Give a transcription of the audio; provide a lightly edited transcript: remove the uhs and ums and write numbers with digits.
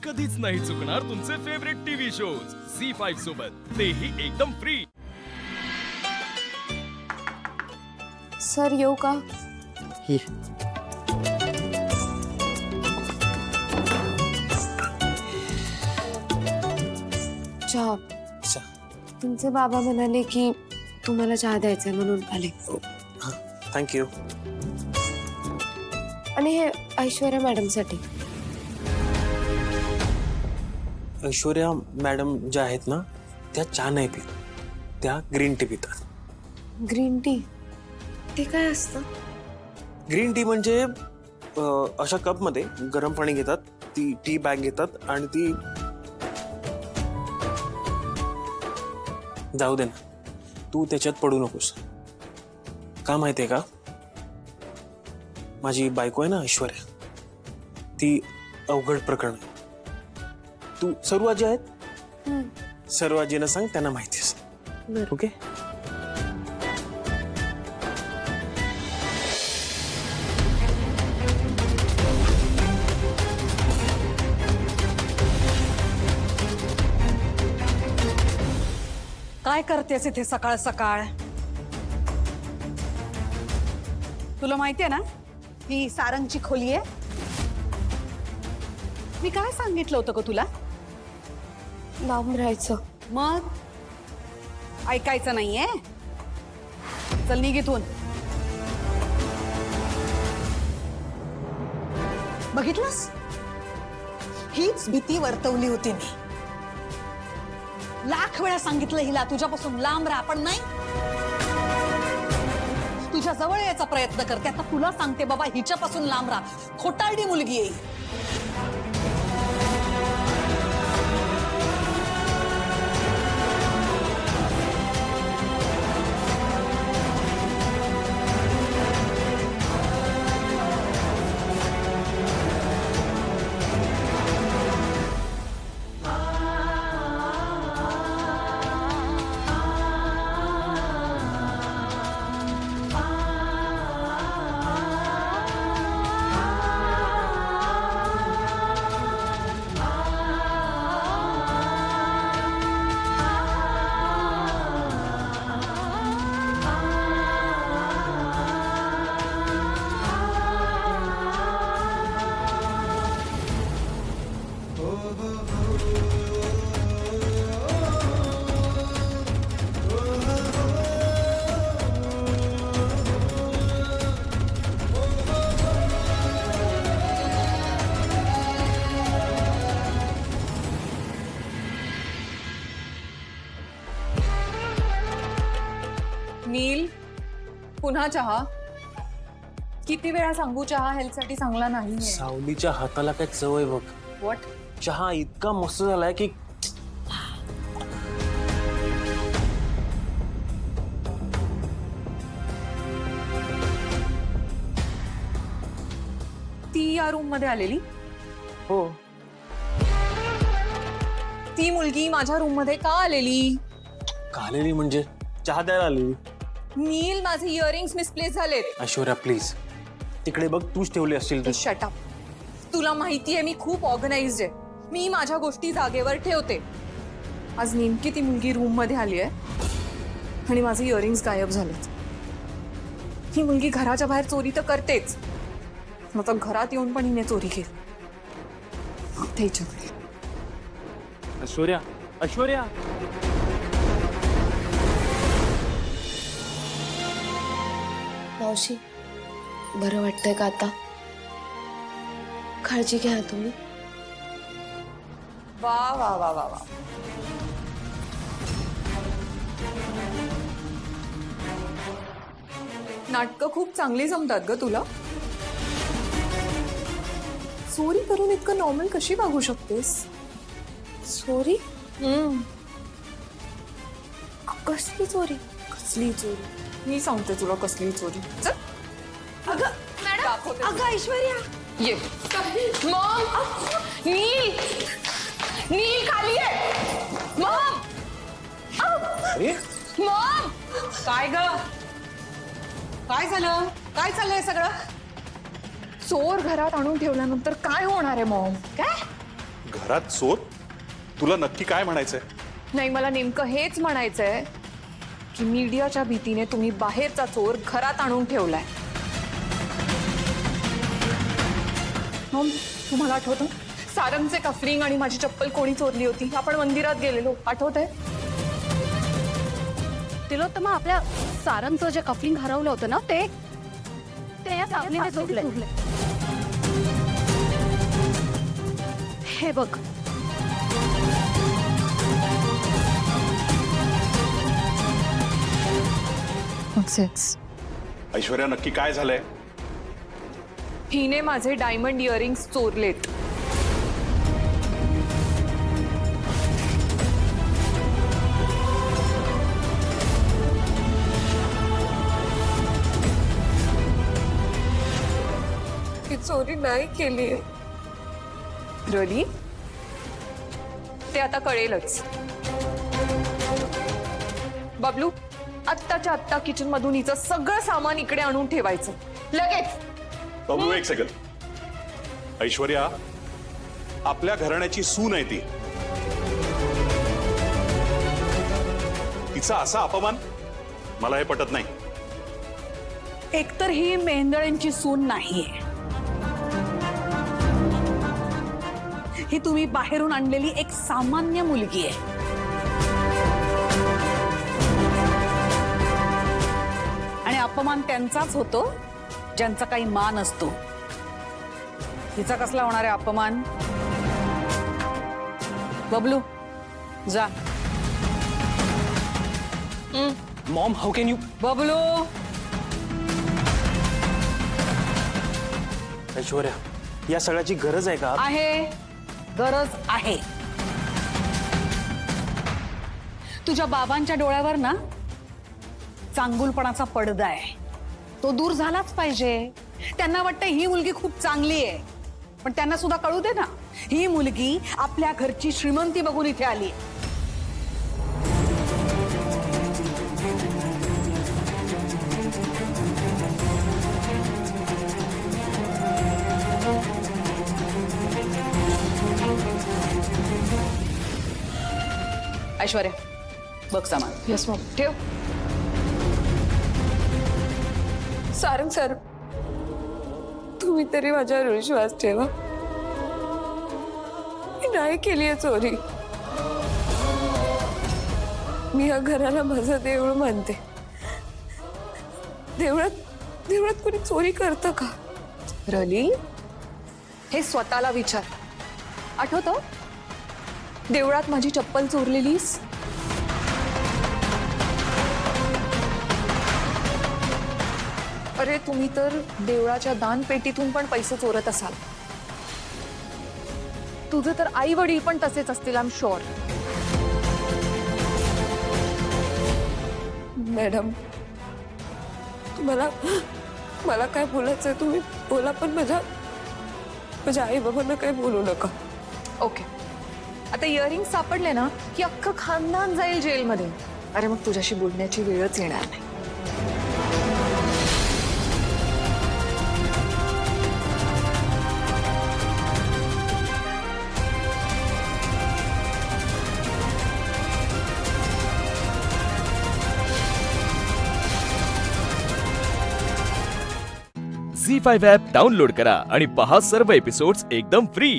कधीच नाही चुकणार तुमचे फेवरेट टीव्ही शोज झी5 सोबत, तेही एकदम फ्री। सर येऊ का? ही चहा। तुमचे बाबा म्हणाले की तुम्हाला चहा द्यायचा म्हणून आले। थँक्यू। आणि हे ऐश्वर्या मॅडम साठी। ऐश्वर्या मॅडम ज्या आहेत ना, त्या चहा नाही पित, त्या ग्रीन टी पितात। ग्रीन टी ते काय असतं? ग्रीन टी म्हणजे अशा कप मध्ये गरम पाणी घेतात, ती टी बॅग घेतात आणि ती जाऊ दे ना, तू त्याच्यात पडू नकोस। का माहितीये का, माझी बायको आहे ना ऐश्वर्या, ती अवघड प्रकरण आहे। तू सर्व आजी आहेत, सर्व आजींना सांग, त्यांना माहिती असेल। ओके? काय करतेस इथे सकाळ सकाळ? तुला माहितीये ना ही सारंगची खोली आहे? मी काय सांगितलं होतं ग तुला? लांब राहायचं। मग ऐकायचं नाहीये? चल निघ इथून। बघितलंस, हीच भीती वर्तवली होती मी। लाख वेळा सांगितलं हिला तुझ्यापासून लांब राहा, पण नाही, तुझ्या जवळ यायचा प्रयत्न करते। आता तुला सांगते बाबा, हिच्यापासून लांब राहा, खोटारडी मुलगी आहे। नील, पुन्हा चहा? किती वेळा सांगू, चहा हेल्थ साठी चांगला नाहीये। सावलीच्या हाताला काय चव आहे बघ। व्हॉट? चहा इतका मस्त झालाय की ती या रूम मध्ये आलेली? हो। ती मुलगी माझ्या रूम मध्ये का आलेली? का आलेली म्हणजे? चहा द्यायला आलेली। नील, माझे इयरिंग्स मिसप्लेस झालेत। ऐश्वर्या प्लीज, तिकडे बघ, तूच ठेवले असतील तर। Shut up. तुला माहितीये मी खूप ऑर्गनाइज्ड आहे, मी माझ्या गोष्टी जागेवर ठेवते। आज नेमकी ती मुलगी रूम मध्ये आली आहे आणि माझे इयरिंग्स गायब झालेत। ही मुलगी घराच्या बाहेर चोरी तर करतेच, आता घरात येऊन पण हिने चोरी केली। ऐश्वर्या, ऐश्वर्या, मावशी, बरं वाटतंय का आता? काळजी घ्या तुम्ही। वा वा वा वा वा। नाटकं खूप चांगली जमतात ग तुला। चोरी करून इतकं नॉर्मल कशी वागू शकतेस? चोरी? कसली चोरी? कसली चोरी? मी सांगते तुला कसली चोरी। चल। अगं मॅडम, अगं ऐश्वर्या, ये। मॉम, नील, नील खाली आहे। मॉम, अरे मॉम, काय ग? काय झालं? काय चाललंय सगळं? चोर घरात आणून ठेवल्यानंतर काय होणार आहे मॉम? काय? घरात चोर? तुला नक्की काय म्हणायचंय? नाही, मला नेमकं हेच म्हणायचंय की मीडियाच्या भीतीने तुम्ही बाहेरचा चोर घरात आणून ठेवलाय. मग तुम्हाला आठवतं सारंगचे कफलिंग आणि माझी चप्पल कोणी चोरली होती? आपण मंदिरात गेलेलो, आठवतंय? तिलोत्तमा, आपल्या सारंगचं जे कफलिंग हरवलं होतं ना, ते या सावलीने चोरलंय. हे बघ. ऐश्वर्या, नक्की काय झालंय? हिने माझे डायमंड इयरिंग्स चोरलेत. ही चोरी नाही केली. रली, ते आता कळेलच. बबलू, आत्ताच्या आत्ता किचन मधून हिचं सगळं सामान इकडे आणून ठेवायचं लगेच. बबलू, एक सेकंद. ऐश्वर्या, आपल्या घराण्याची सून आहे ती. तिचा असा अपमान मला हे पटत नाही. एकतर ही मेंदळ्यांची सून नाहीये, ही तुम्ही बाहेरून आणलेली एक सामान्य मुलगी आहे. आणि अपमान त्यांचाच होतो ज्यांचा काही मान असतो. हिचा कसला होणार आहे अपमान? बबलू, जा. Maugham, how can you? Bablu, Aishwarya, या सगळ्याची गरज आहे का? आहे, गरज आहे. तुझ्या बाबांच्या डोळ्यावर ना चांगुलपणाचा पडदा आहे, तो दूर झालाच पाहिजे. त्यांना वाटतं ही मुलगी खूप चांगली आहे, पण त्यांना सुद्धा कळू दे ना, ही मुलगी आपल्या घरची श्रीमंती बघून इथे आली. ऐश्वर्या, बघ सामान. यस मॉम, ठेव. सारंग सर, तुम्ही तरी माझ्यावर विश्वास ठेवा. मी नाही केली आहे चोरी. मी या घराला माझं देऊळ मानते. देवळात कोणी चोरी करतं का? रली, हे स्वतःला विचार. आठवतं देवळात माझी चप्पल चोरलेलीस? अरे, तुम्ही तर देवळाच्या दानपेटीतून पण पैसे चोरत असाल. तुझे तर आई वडील पण तसेच असतील, आय एम शुअर. मॅडम, मला काय बोलायचंय तुम्ही बोला, पण माझ्या आई बाबांना काय बोलू नका. ओके, आता इयरिंग सापडले ना की अख्खं खानदान जाईल जेलमध्ये. अरे, मग तुझ्याशी बोलण्याची वेळच येणार नाही. झी5 ॲप डाउनलोड करा आणि पहा सर्व एपिसोड्स एकदम फ्री.